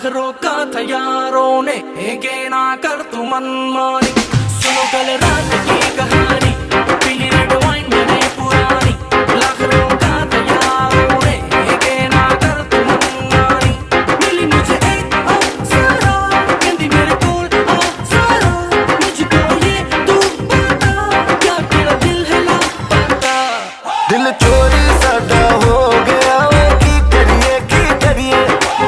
लाख रोका था यारों ने, के ना कर तू मनमानी। सुनो कल रात की कहानी, पीली रेड वाइन मैंने पुरानी। लाख रोका था यारों ने, के ना कर तू मनमानी। मिली मुझे एक अप्सरा, कहती मेरे कोल आ जरा। मुझको ये तू बता, क्या तेरा दिल है लापता? दिल चोरी साडा हो गया वे, की करिए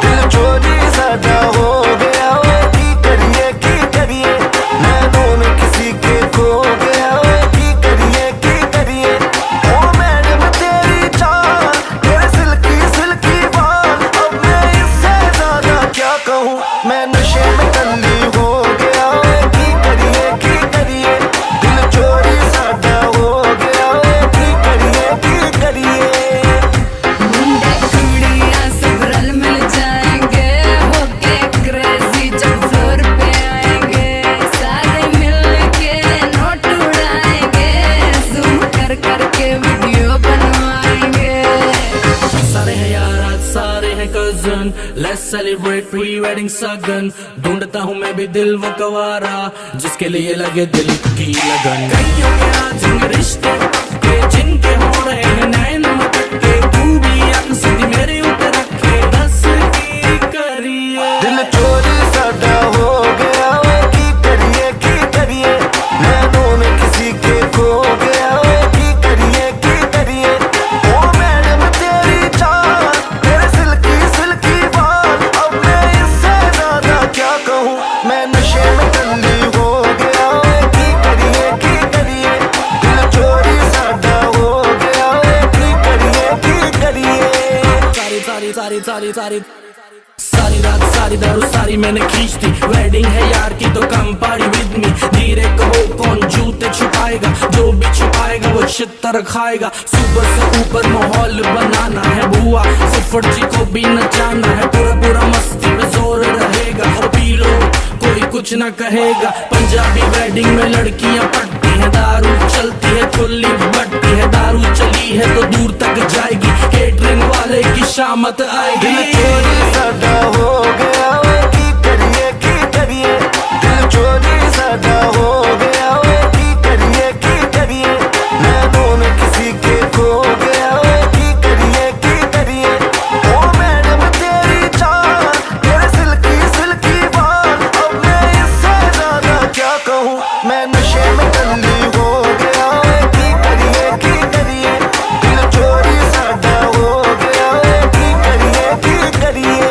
दिल चोरी साडा हो गया वे, की करिए नैनों में किसी के खो गया वे, की करिए ओ मैडम तेरी चाल, तेरे सिल्की बाल। अब मैं इससे ज्यादा क्या कहूँ, मैं नशे में टल्ली हो गया वे, की करिए दिल चोरी साडा हो गया वे, की करिए। मुंडे कुड़ियां सब रल मिल जाएंगे, होके क्रेजी जब फ्लोर पे आएंगे। सारे मिल के नोट उड़ाएंगे, जूम कर करके वीडियो बनवाएंगे। सारे हैं यार आज सारे हैं cousin, let's celebrate pre wedding सगन। ढूंढता हूँ मैं भी दिल वो कवारा, जिसके लिए लगे दिल की लगन। कईयों के आज होंगे रिश्ते पक्के, जिनके हो रहे हैं नैन मटके। तू भी आंख सीधी मेरे ऊपर रखे, दस की करिए। दिल चोरी साडा हो गया वे, की करिए नैनों में किसी के खो गया वे, की करिए ओ मैडम तेरी चाल, तेरे सिल्की बाल। अब मैं इससे ज्यादा क्या कहूँ, मैं नशे में टल्ली हो गया वे, की करिए दिल चोरी साडा हो गया वे, की करिए। सारी रात सारी दारू सारी मैंने खींच दी। वेडिंग है यार की तो कम पार्टी विद मी। धीरे कहो कौन जूते छुपाएगा, जो भी छुपाएगा वो छितर खाएगा। सुबह से ऊपर माहौल बनाना है बुआ, फुफड़ जी को भी नचाना है। पूरा मस्ती में जोर रहेगा, और पी लो कोई कुछ ना कहेगा। पंजाबी वेडिंग में लड़कियां पटती है, दारू चलती है खुली बटती है। दारू चली है तो दूर तक जाएगी, केटरिंग वाले की शामत आएगी। दिल चोरी साडा हो गया वे, की करिए दिल चोरी साडा हो गया वे, की करिए नैनों में किसी के खो गया वे, की करिए ओ मैडम तेरी चाल, तेरे सिल्की बाल। अब मैं इससे ज्यादा क्या कहूँ, मैं नशे में टल्ली हो गया वे, की करिए दिल चोरी साडा हो गया वे, की करिए।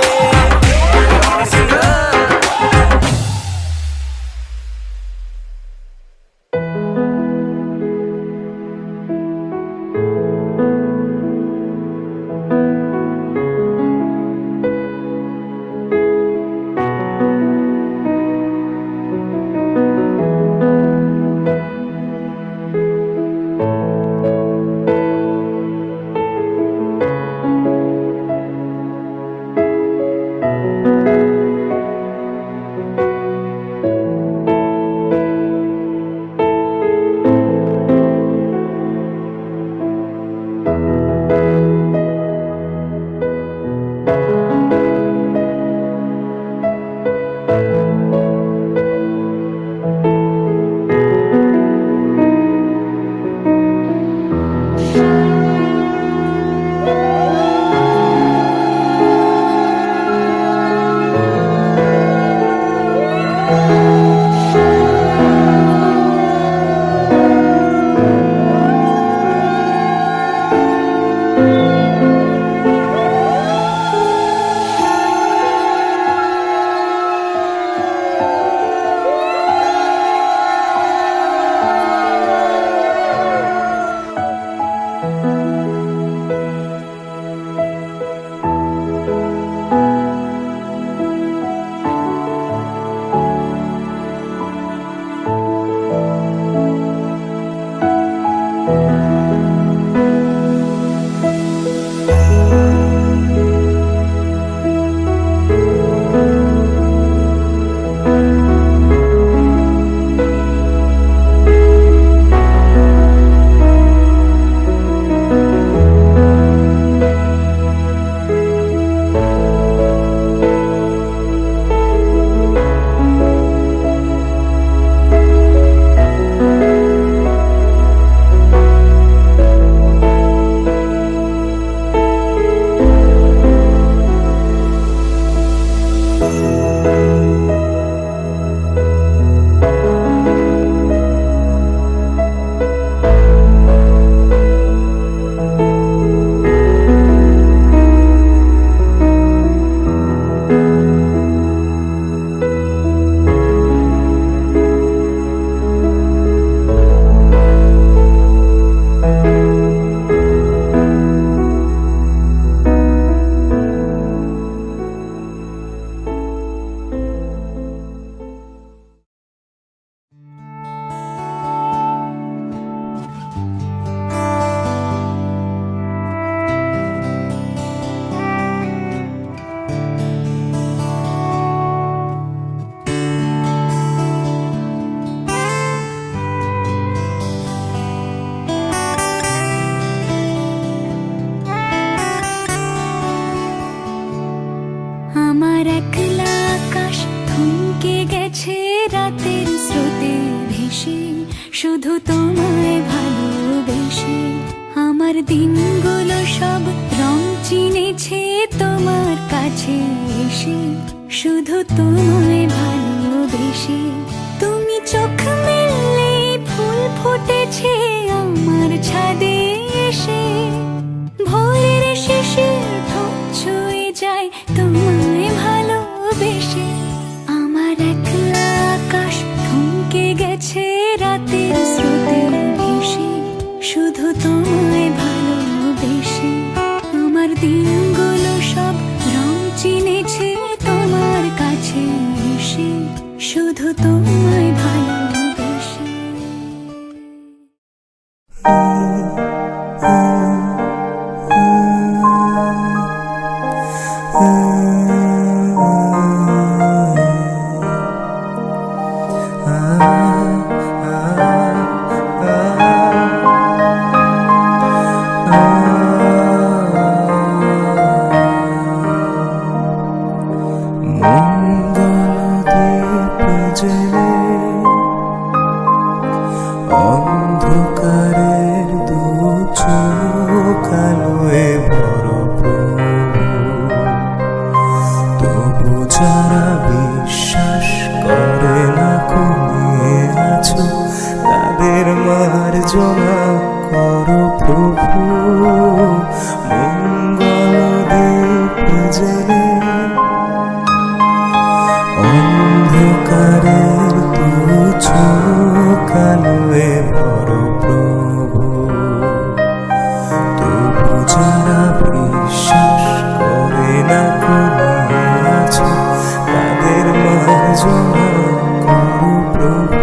গেছে রাতের স্রোতে ভেসে, শুধু তোমায় ভালোবেসে। আমার দিনগুলো সব রং চিনেছে তোমার কাছে এসে, শুধু তোমায় ভালোবেসে। তুমি চোখ মেললে ফুল ফুটেছে আমার ছাদে এসে, ভোরের শিশির ঠোঁট ছুঁয়ে যায় তোমায় ভালোবেসে। আমার একলা আকাশ থমকে গেছে রাতের স্রোতে ভেসে, শুধু তোমায় ভালোবেসে। আমার দিনগুলো সব রং চিনেছে তোমার কাছে এসে, শুধু তোমায় ভালোবেসে। অন্ধকারের দু চোখ আলোয় ভরপুর, তবু যারা বিশ্বাস করে না ঘুমিয়ে আছো, তাদের মার্জনা করো প্রভু। মঙ্গল দীপ জেলে অন্ধকারের দু চোখ আলোয় ভরো প্রভু, তবু যারা বিশ্বাস করে না ঘুমিয়ে আছো, তাদের মার্জনা করো প্রভু।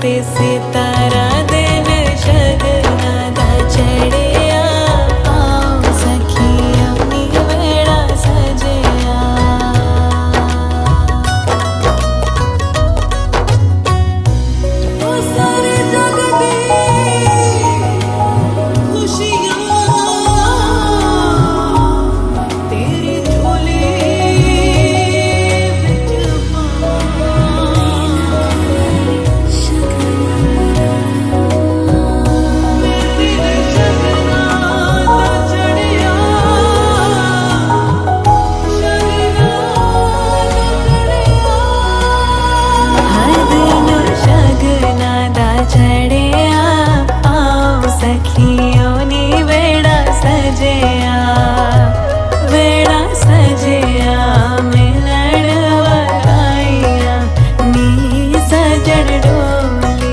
ते सितारा दिन शगनादा चढ़िया आओ सखिया नी वेड़ा सजया ओ सारे जग दी खुशियां तेरी झोली विच शगनादा चढ़िया आओ सखियों नी वेड़ा सजया वेड़ा सजया मिलन वराइया नी सजन डोली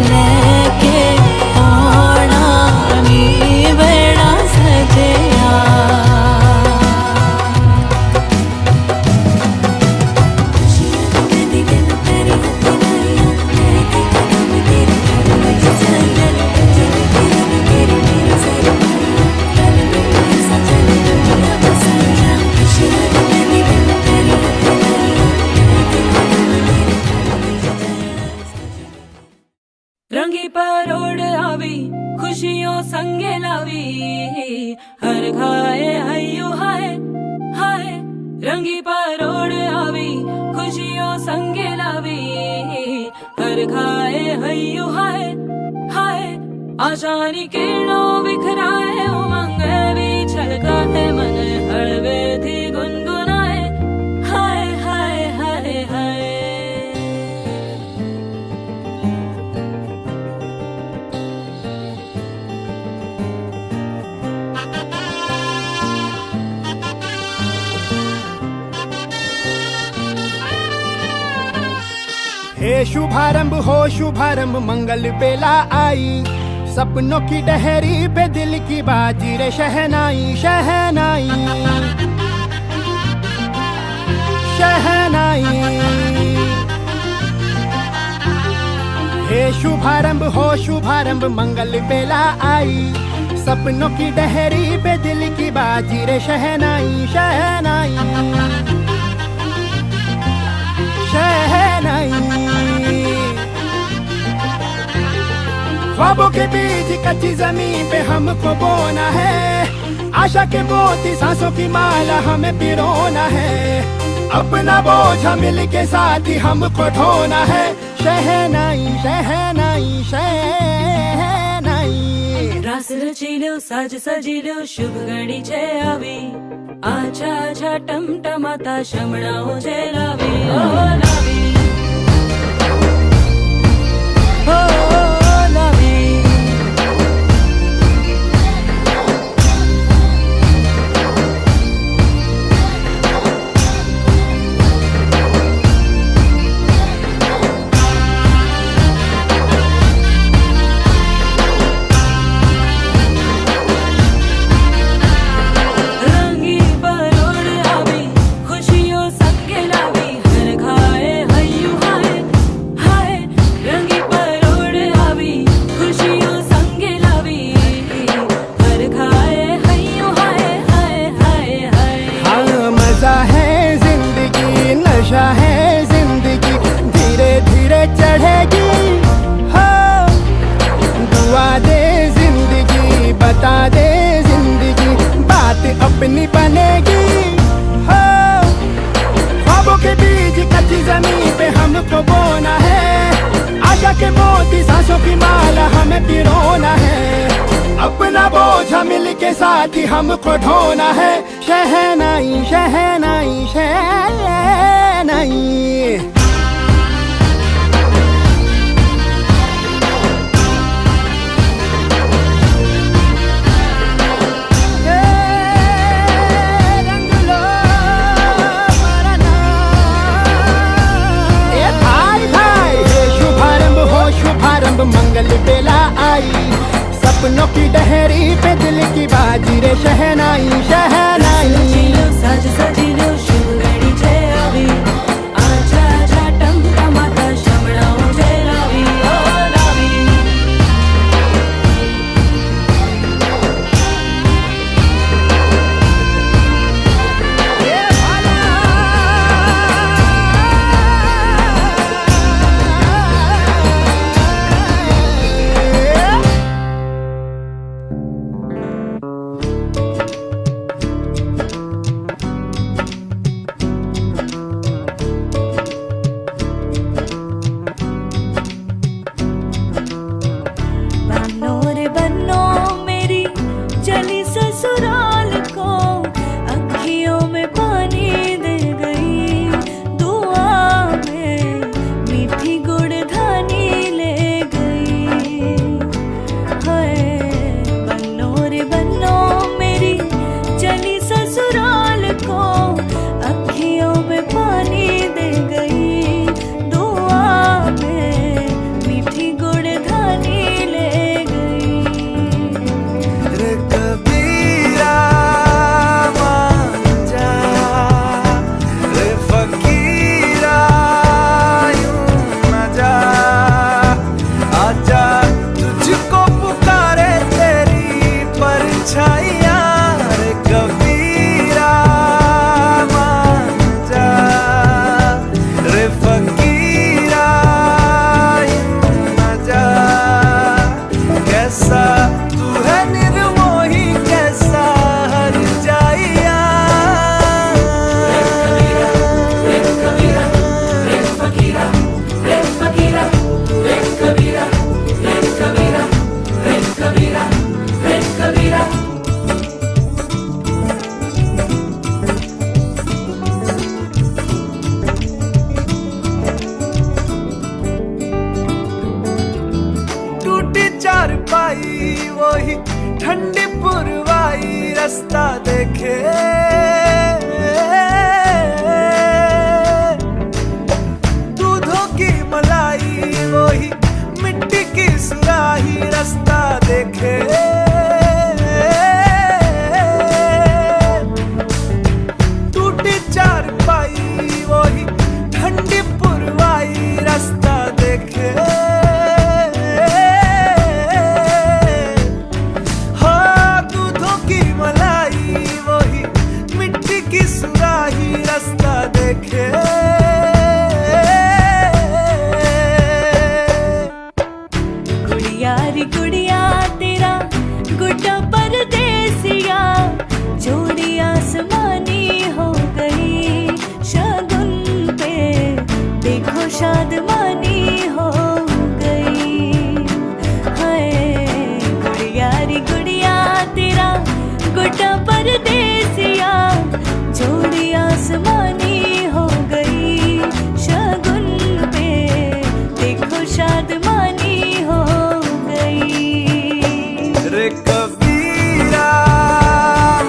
लेके आना नी वेड़ा सजया रंगी परोड़ आवी खुशियों संगे लावी हर खाए हयू हाय हाय रंगी परोड़ आवी खुशियों संगे लावी हर खाए हयू हाय हाय आशानी किरणों बिखराए उमंग भी छलकाए मन हड़वे थी गुनगुनाए हाय हाय हाय हाय हे शुभारंभ हो शुभारंभ मंगल बेला आई सपनों की डहरी पे दिल की बाजी रे शहनाई शहनाई शहनाई हे शुभारंभ हो शुभारंभ मंगल बेला आई सपनों की डहरी पे दिल की बाजी रे शहनाई शहनाई शहनाई ख्वाबों के बीज कच्ची जमीन पे हमको बोना है आशा के मोती सांसों की माला हमें पिरोना है अपना बोझ मिल के साथ ही हमको ढोना है शहनाई शहनाई शहनाई रास रचिलो साज सजिलो शुभ घड़ी छे आवी आछा आछा टमटमाता शमणाओ जे लावी ओ लावी ओ लावी रंगी परोड़ आवी खुशियों संगे लावी हर खाए हयू हाय हाय रंगी परोड़ आवी खुशियों संगे लावी हर खाए हयू हाय हाय हाय हाय हाँ मजा है जिंदगी नशा है जिंदगी धीरे धीरे चढ़ेगी हाँ दुआ दे जिंदगी बता दे जिंदगी बात अपनी बनेगी हाँ ख्वाबों के बीज कच्ची जमीन पे हमको बोना है आशा के मोती सांसों की माला हमें पिरोना है अपना बोझ मिल के साथ ही हमको ढोना है शहनाई शहनाई शहनाई रंग लो मरना ए भाई भाई हे शुभारंभ हो शुभारंभ मंगल बेला आई सपनों की डहरी पे दिल की बाजी रे शहनाई शहनाई सजिलो साज सजिलो शुभ घड़ी छे आवी आछा आछा वही ठंडी पुरवाई रास्ता देखे, दूधों की मलाई वही मिट्टी की सुराही रास्ता देखे, टूटी चारपाई वही ठंडी पुरवाई रास्ता देखे, हाँ दूधों की मलाई वही मिट्टी की सुराही रास्ता देखे। गुड़िया रे गुड़िया तेरा गुड्डा परदेसिया, जोड़ी आसमानी हो गई शगुन पे, देखो शादमानी हो गई। हाय गुड़िया रे गुड़िया तेरा गुड्डा परदेसिया, जोड़ी आसमानी हो गई शगुन पे, देखो शादमानी हो गई। रे कबीरा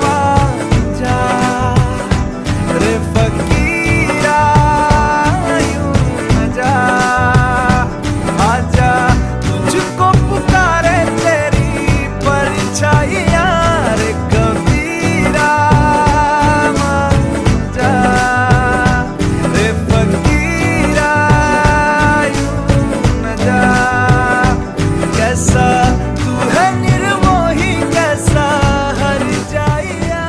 मान जा, रे फकीरा यूं न जा, आजा तुझको पुकारे तेरी परछाइयाँ, रे कबीरा मान जा, रे फकीरा यूं न जा, कैसा तू है निर्मोही कैसा हर जाइया।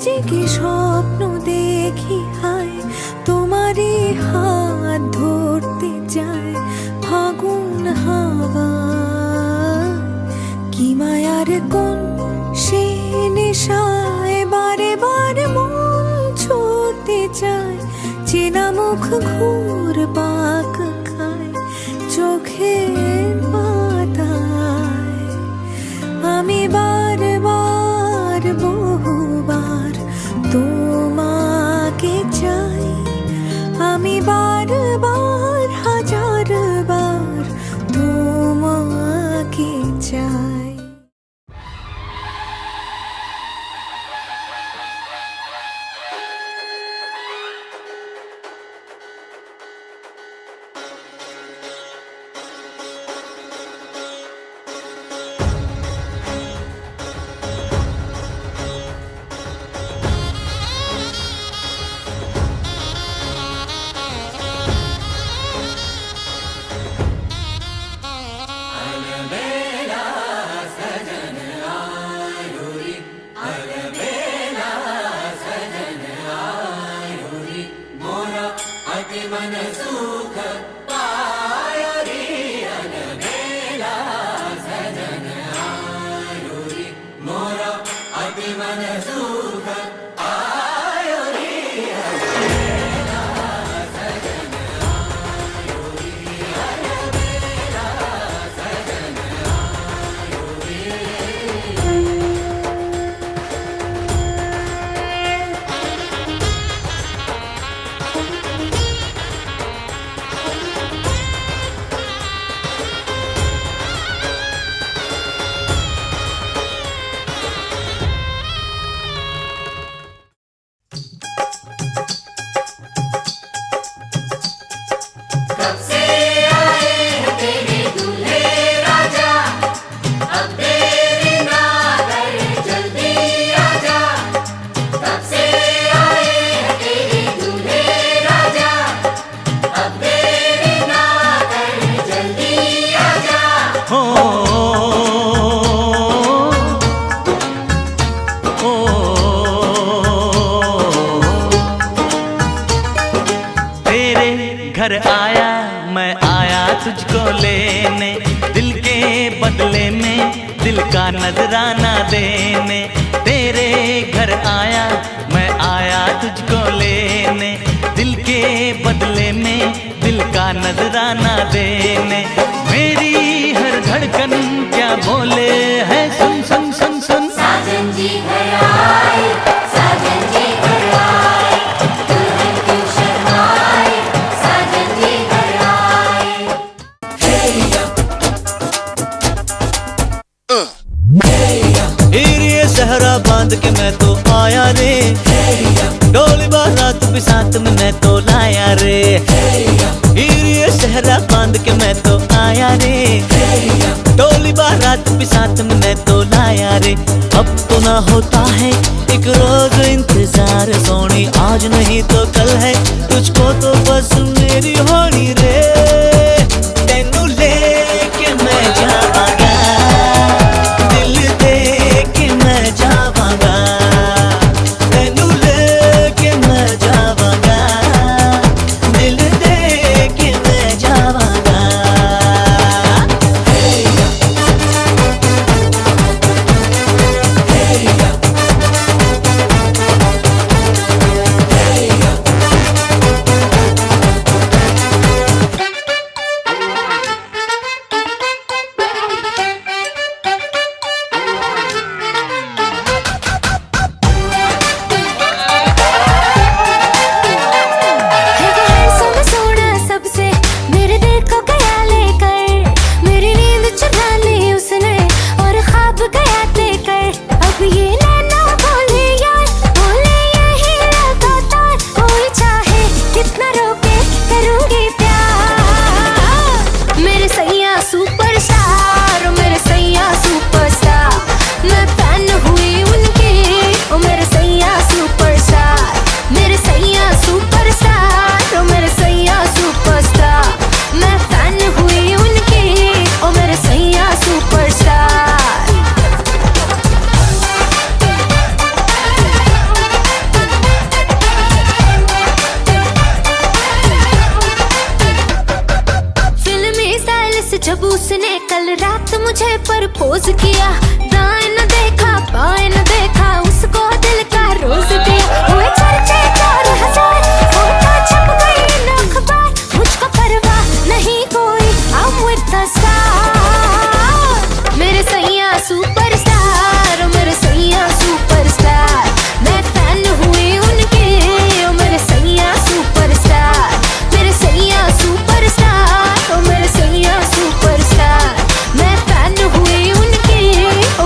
জেগে স্বপ্ন দেখি হায় তোমারই হাত ধরতে যায় ফাগুন হাওয়া কি মায়ার কোন সে নেশায় বারে বারে মন ছুঁতে চায় চেনা মুখ ঘুর পাক খায় চোখে घर आया मैं आया तुझको लेने, दिल के बदले में दिल का नजराना देने। तेरे घर आया मैं आया तुझको लेने, दिल के बदले में दिल का नजराना देने। मेरी हर धड़कन क्या बोले है सुन सुन सुन सुन। साजन जी घर आए, साजन जी घर आए, दुल्हन क्यों शर्माए, साजन जी घर आए। ये सहरा बांध के मैं तो आया रे, डोली बारात भी साथ में मैं तो लाया रे। ये सहरा बांध के मैं तो आया रे, डोली बारात भी साथ में मैं तो लाया रे। अब तो ना होता है एक रोज इंतजार सोनी, आज नहीं तो कल है तुझको तो बस मेरी होनी रे। तेनू लेके मैं जावांगा, दिल दे के मैं जावांगा, तेनू लेके मैं जावांगा, दिल दे के मैं जावांगा। जब उसने कल रात मुझे प्रपोज किया, दाएं न देखा बाएं न देखा, उसको दिल का रोज दिया। हुए चर्चे 4000, फोटो छप गई इन अखबार, मुझको परवाह नहीं कोई, I'm with the star। मेरे सैया सुपरस्टार, मेरे सैया सुपरस्टार, मैं फैन हुई उनकी, ओ मेरे सैया सुपरस्टार, मेरे सैया सुपरस्टार, ओ मेरे सैया सुपरस्टार, मैं फैन हुई उनकी, ओ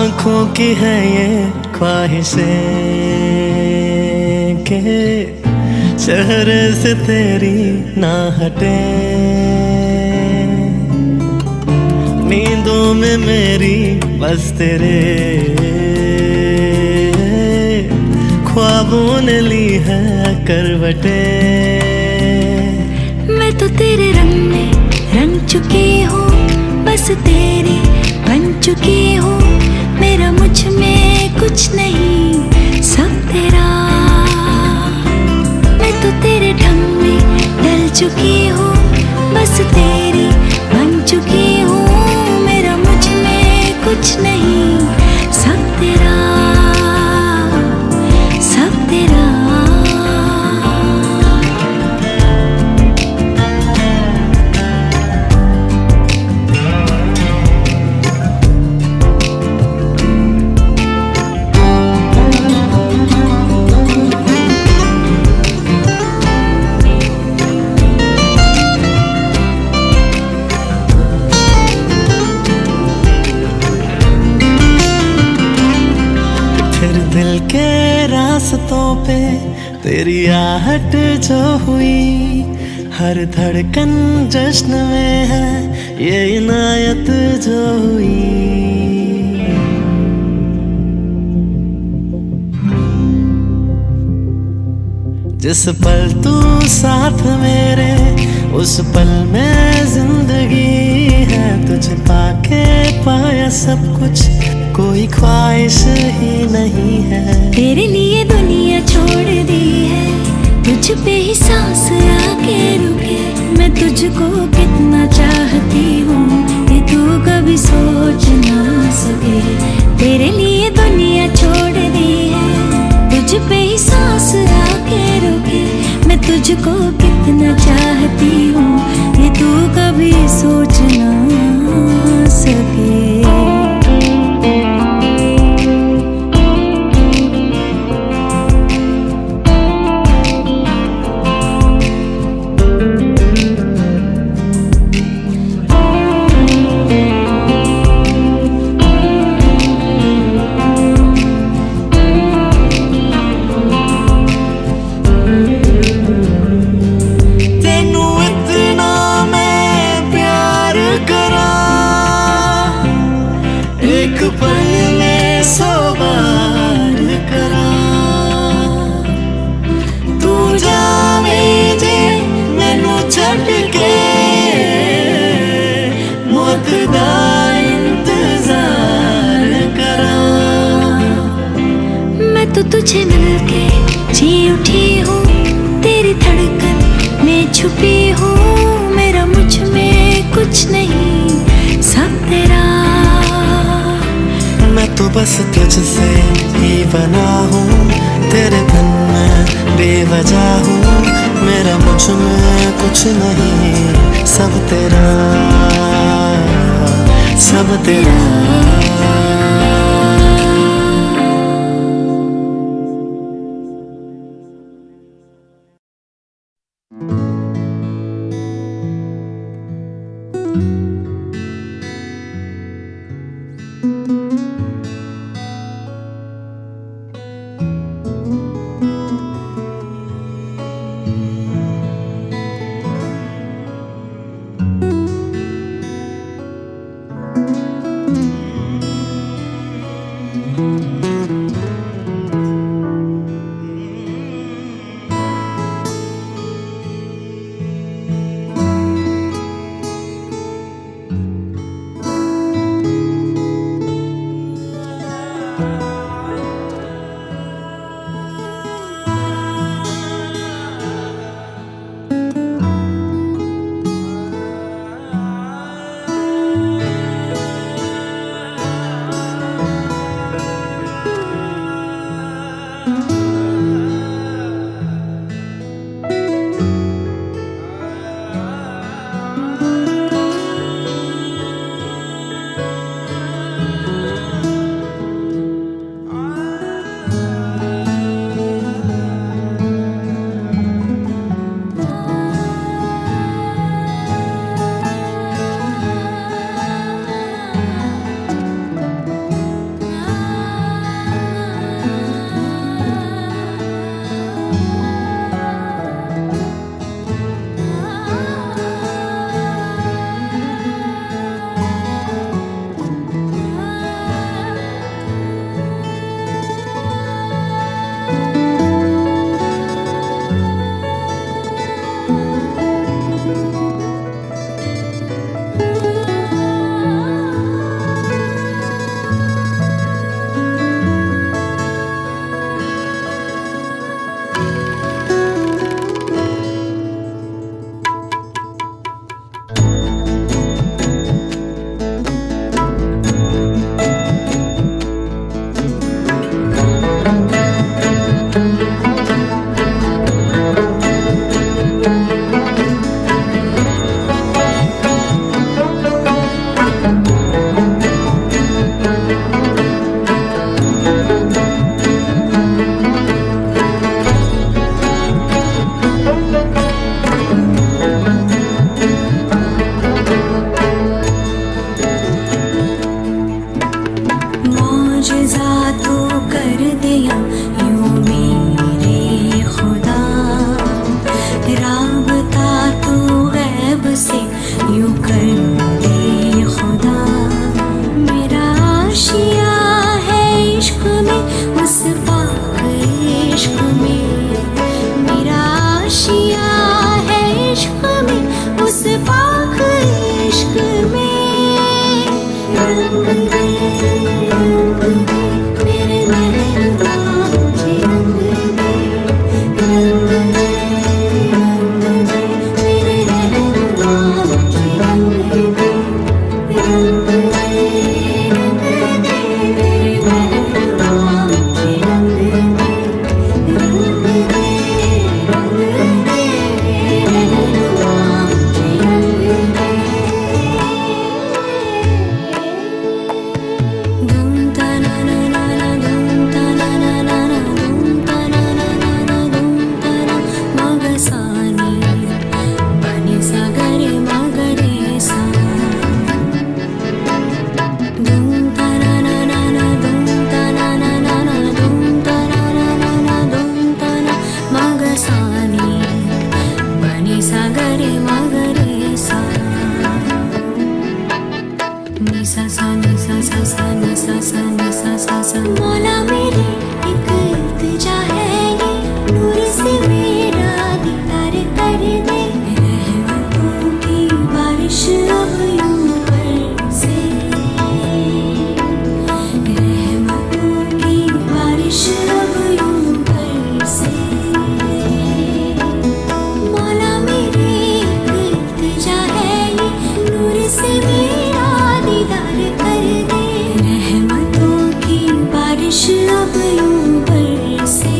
आंखों की है ये ख्वाहिशें के चेहरे से तेरी ना हटे, नींदों में मेरी बस तेरे ख्वाबों ने ली है करवटे। मैं तो तेरे रंग में रंग चुकी हूँ, बस तेरी बन चुकी हूँ। मेरा मुझ में कुछ नहीं, सब तेरा। मैं तो तेरे ढंग में ढल चुकी हूँ, बस तेरी बन चुकी हूँ। मेरा मुझ में कुछ नहीं, सब तेरा, सब तेरा। दिल के रास्तों पे तेरी आहट जो हुई, हर धड़कन जश्न में है ये इनायत जो हुई। जिस पल तू साथ मेरे, उस पल में जिंदगी है। तुझे पाके पाया सब कुछ, कोई ख्वाहिश ही नहीं है। तेरे लिए दुनिया छोड़ दी है, तुझ पे ही सांस आके रुके। मैं तुझको कितना चाहती हूँ, ये तू कभी सोच ना सके। तेरे लिए दुनिया छोड़ दी है, तुझ पे ही सांस आके रुके। मैं तुझको कितना चाहती हूँ, ये तू कभी सोच ना सके। तुझे मिलके जी उठी हूँ, तेरी धड़कन में छुपी हूँ। मेरा मुझ में कुछ नहीं, सब तेरा। मैं तो बस तुझसे ही बना हूँ, तेरे बिन मैं बेवजह हूँ। मेरा मुझ में कुछ नहीं, सब तेरा, सब तेरा। नि सा ग रे मा ग रे सा, नि सा सा नि सा सा सा नि सा सा नि सा सा सा। मौला मेरी एक इल्तिजा है ये, नूर से मेरा दीदार कर दे, रहमतों की बारिश अब यूं बरसे, रहमतों की बारिश अब यूं बरसे। मौला मेरी एक इल्तिजा है ये, नूर से मेरा दीदार कर दे, रहमतों की बारिश अब यूं बरसे,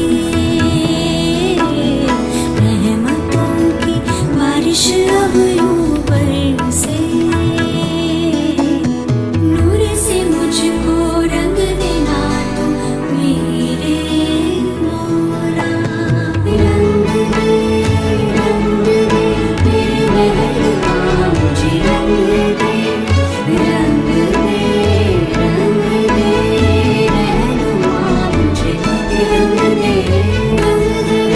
रहमतों की बारिश अब यूं बरसे। नूर से मुझको रंग देना तो मेरे मौला, रंग दे मेरे मेहरबा, मुझे रंग दे, रंग दे रहनुमा, मुझे रंग दे, रंग दे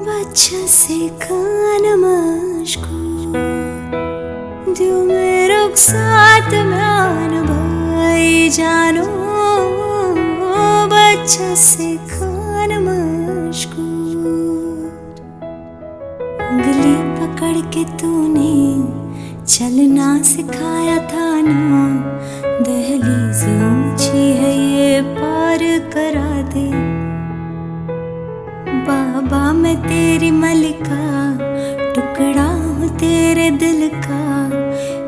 बच्चा से कान मशको दियो में रुखसात म्यान भाई जानो, बच्चा से कान मशको उंगली पकड़ के तूने चलना सिखाया था ना, दहलीज ऊंची है ये पार करा दे, बाबा मैं तेरी मलिका, टुकड़ा हूँ तेरे दिल का,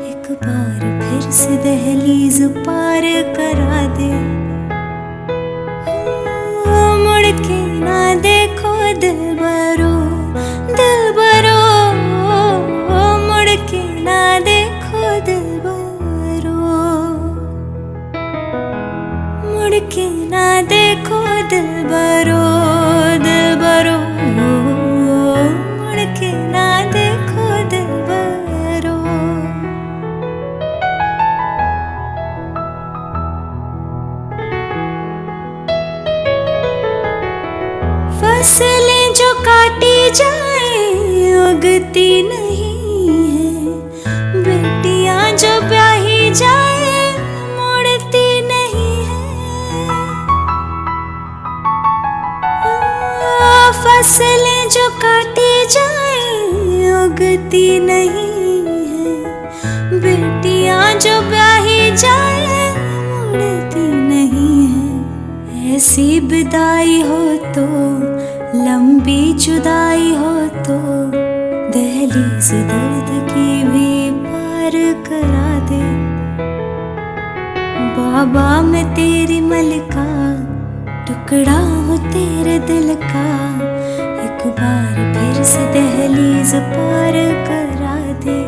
एक बार फिर से दहलीज पार करा दे। मुड़ के ना देखो दिलबरो, दिलबरो, मुड़ के ना देखो दिलबरो, मुड़ के ना देखो दिलबरो, दिलबरो, मुड़ के ना देखो दिलबरो। फसलें जो काटी जाए उगती नहीं है, बेटियां जो ब्याही जाए मुड़ती नहीं है, फसलें जो काटी जाए उगती नहीं है, बेटियां जो ब्याही जाए मुड़ती नहीं है। ऐसी विदाई हो तो, लंबी जुदाई हो तो, दहलीज दर्द की भी पार करा दे, बाबा मैं तेरी मलिका, टुकड़ा हूँ तेरे दिल का, एक बार फिर से दहलीज पार करा दे।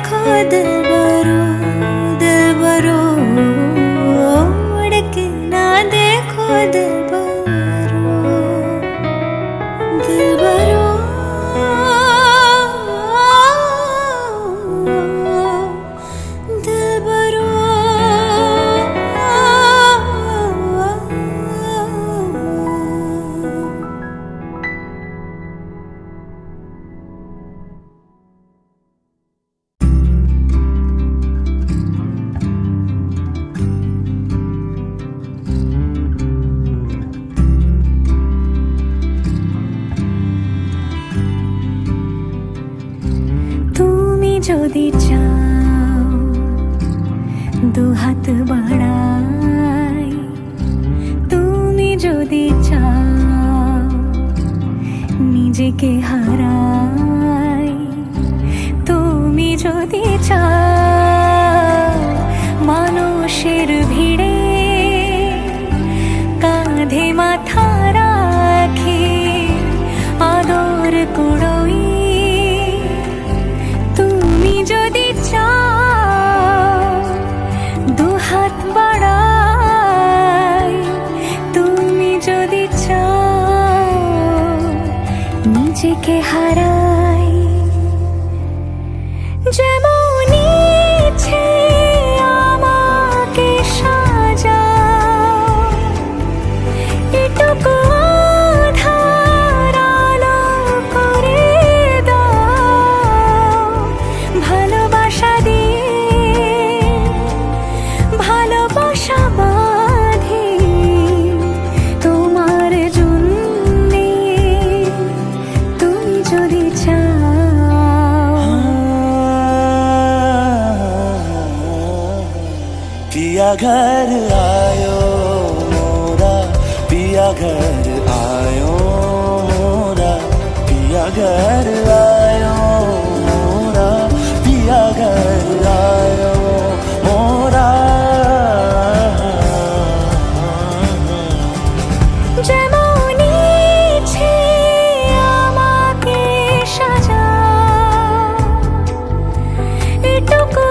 देखो दिलबरो दिलबरो मुड़ के ना देखो दिलबरो दिलबरो दिलबरो যদি চাও দুহাত বাড়াই তুমি যদি চাও নিজেকে হারাই তুমি যদি চাও মানুষের ভিড়ে কাঁধে মাথা রাখি আদর কুড়োই যদি চাও দুহাত বাড়াই তুমি যদি চাও নিজেকে হারাই যেমন ইচ্ছে আমাকে সাজাও এটুকু আধার আলো করে দাও ভালোবাসা দিয়ে ভালোবাসা বাঁধি তোমার জন্যে তুমি যদি চাও पिया घर आयो मोरा पिया घर आयो मोरा पिया घर आयो मोरा पिया घर आयो मोरा যেমন ইচ্ছে আমাকে সাজাও এটুকু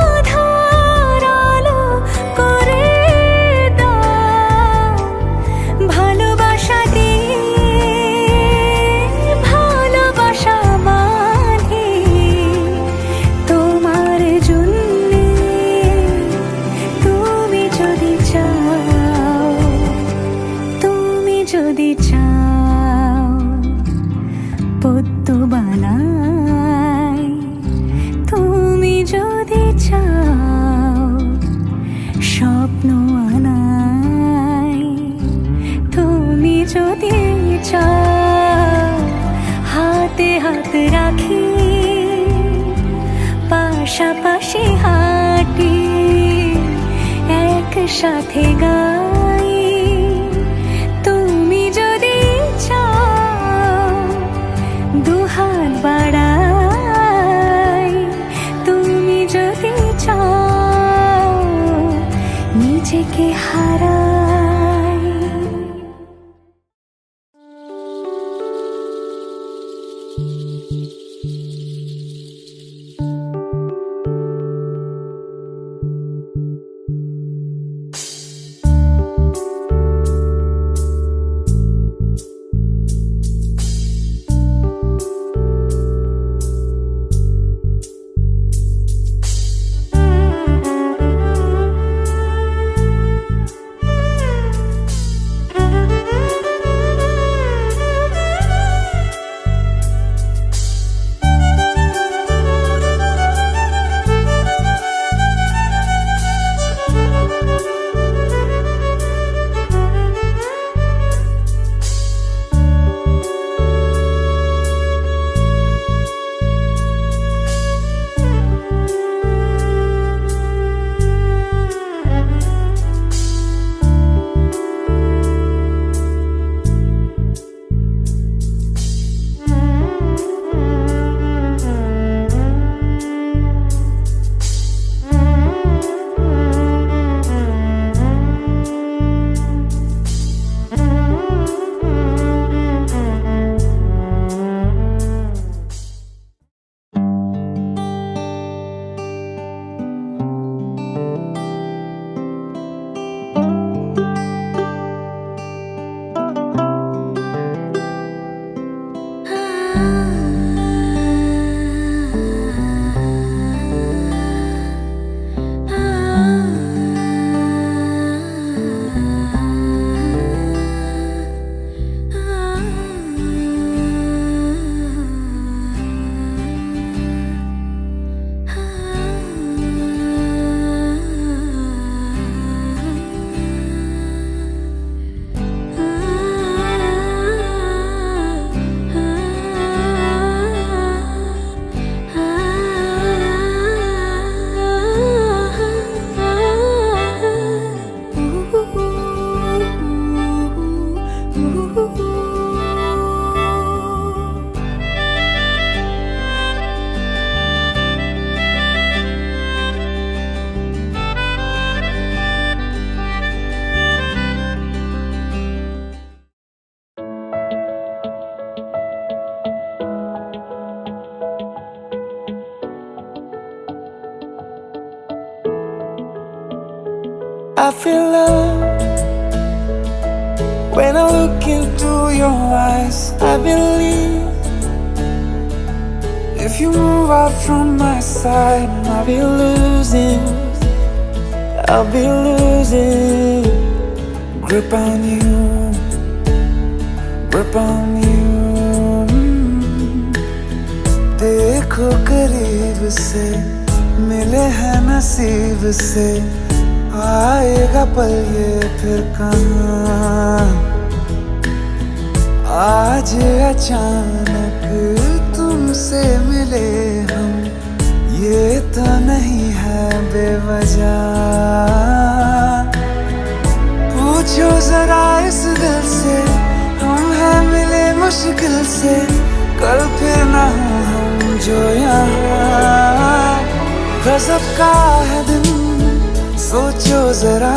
আধার আলো করে দাও ভালোবাসা দিয়ে ভালোবাসা বাঁধি তোমার জন্যে তুমি যদি চাও তুমি যদি চাও পদ্ম বানাই তুমি যদি চাও স্বপ্ন আনাই তুমি যদি চাও হাতে হাত রাখি পাশাপাশি হাঁটি একসাথে গাই তুমি যদি চাও দুহাত বাড়াই তুমি যদি চাও নিজেকে হারাই I feel love when I look into your eyes. I believe if you move out from my side, I'll be losing grip on you, grip on you. देखो करीब से मिले हैं नसीब से, आएगा पल ये फिर कहाँ। आज अचानक तुमसे मिले हम, ये तो नहीं है बेवजह। पूछो जरा इस दिल से, हम हैं मिले मुश्किल से, कल फिर ना हो हम जो यहाँ। गजब का है दिन सोचो जरा,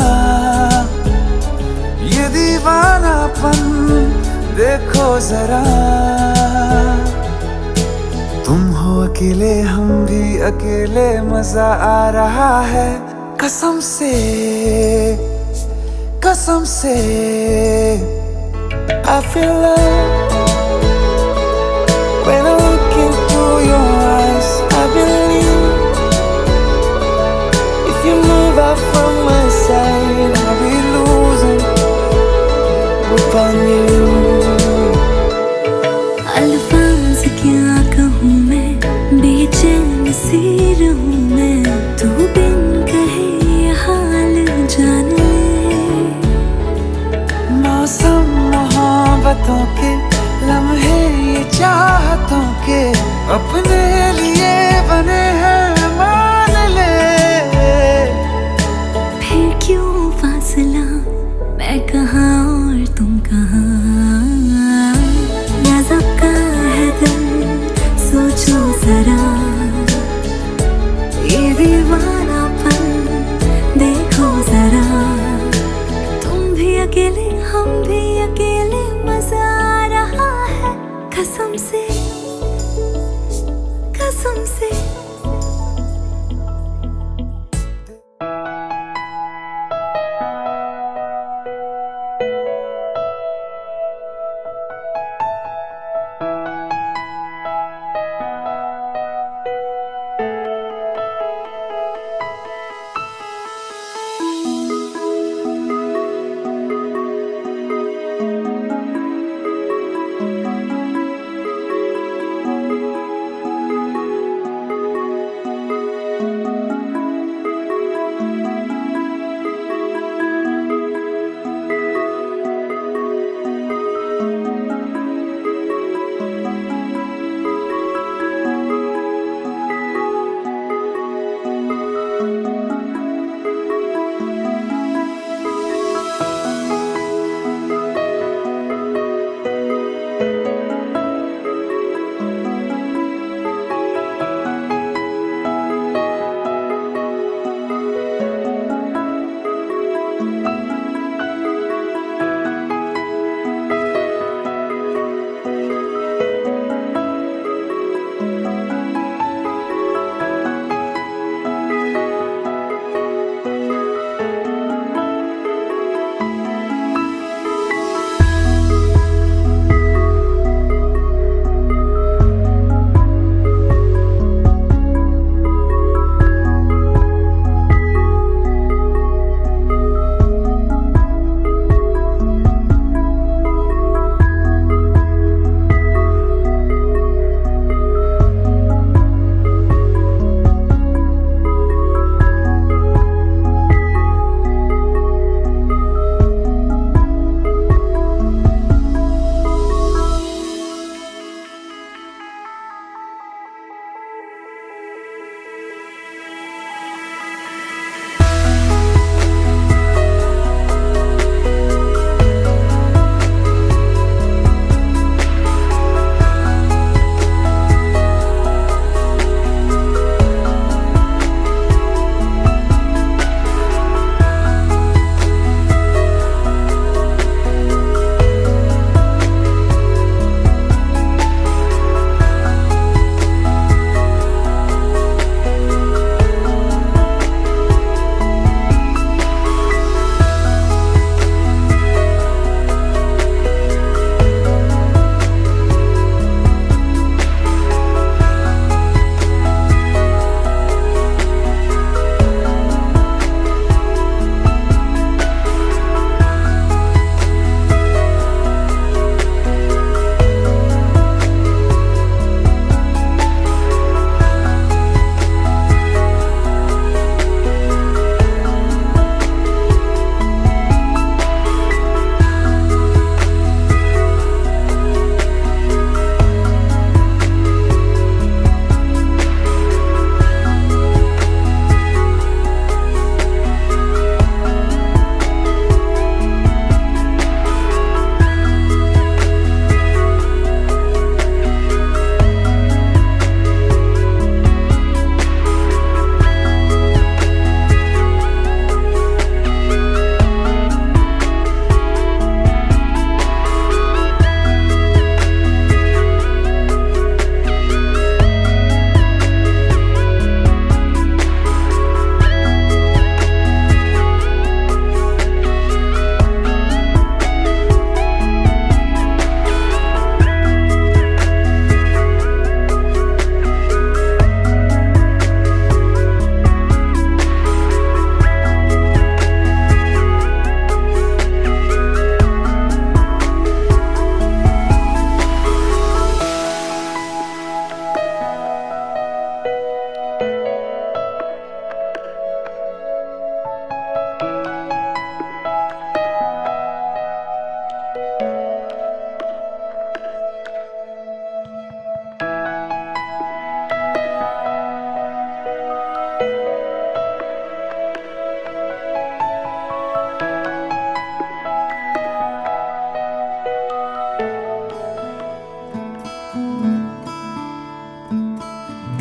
ये दीवानापन देखो जरा। तुम हो अकेले हम भी अकेले, मजा आ रहा है कसम से, कसम से। I feel love when I look into your eyes. I believe if you move out from my side, I'll be losing grip on you. अल्फाज क्या कहूँ मैं, बेचैन सी रहूँ मैं, तू बिन कहे ये हाल जान ले। मौसम मोहब्बतों के लम्हे ये चाहतों के, अपने लिए बने हैं मान ले। फिर क्यों फासला, मैं कहाँ और तुम कहाँ। गजब का है दिल सोचो जरा, ये दीवानापन देखो जरा। तुम भी अकेले हम भी अकेले, मजा आ रहा है कसम से, कसम से।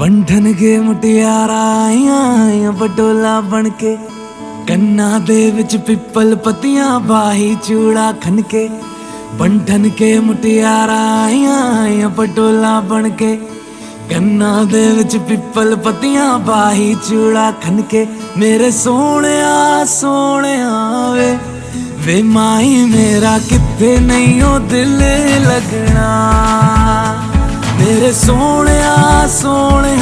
ਬੰਧਨ ਕੇ ਮੁਟਿਆਰਾਂ ਆਈਆਂ ਪਟੋਲਾ ਬਣ ਕੇ ਕੰਨਾਂ ਦੇ ਵਿੱਚ ਪਿੱਪਲ ਪੱਤੀਆਂ ਬਾਹੀ ਚੂੜਾ ਖਨ ਕੇ ਬੰਧਨ ਕੇ ਮੁਟਿਆਰਾਂ ਆਈਆਂ ਪਟੋਲਾ ਬਣ ਕੇ ਕੰਨਾਂ ਦੇ ਵਿੱਚ ਪਿੱਪਲ ਪੱਤੀਆਂ ਬਾਹੀ ਚੂੜਾ ਖਨ ਕੇ ਮੇਰੇ ਸੋਹਣਿਆ ਸੋਹਣਿਆ ਵੇ ਮਾਈ ਮੇਰਾ ਕਿੱਥੇ ਨਹੀਂ ਉਹ ਦਿਲ ਲੱਗਣਾ ਮੇਰੇ ਸੋਹਣਿਆ ਸੋਹਣਿਆ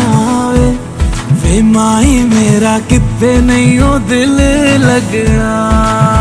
ਵੇ ਮਾਈ ਮੇਰਾ ਕਿੱਥੇ ਨਹੀਂ ਉਹ ਦਿਲ ਲੱਗਣਾ